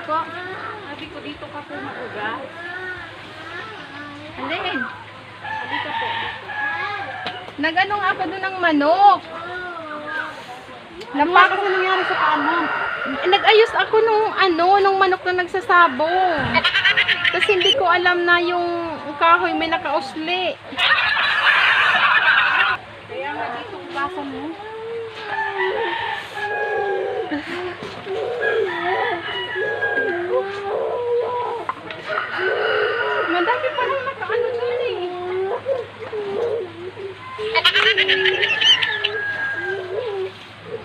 ko. Sabi ko dito ka po mauga. Andin. Dito po. Nag-ano nga ako doon ng manok. Lampak ko nangyari sa paa. Nag-ayos ako nung manok na nagsasabong. Tapos hindi ko alam na yung kahoy may nakausli. Kaya nga dito basa mo. Madami pa lang nakaano doon eh.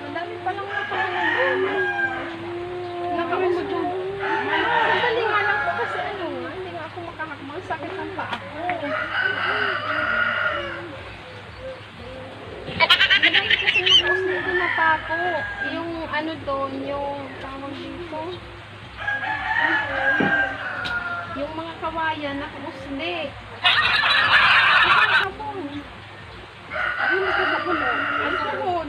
Madami pa lang nakaano doon. Nakaumo doon. Sandali nga lang po kasi hindi nga ako makahakbang. Sakit ng paa ko. Madami kasi nakausli doon na pa ako. Yung doon, yung tawag dito. Yung mga kawayan nakausli. Nakakapon. Ayun, nakakapon. Ang kapon.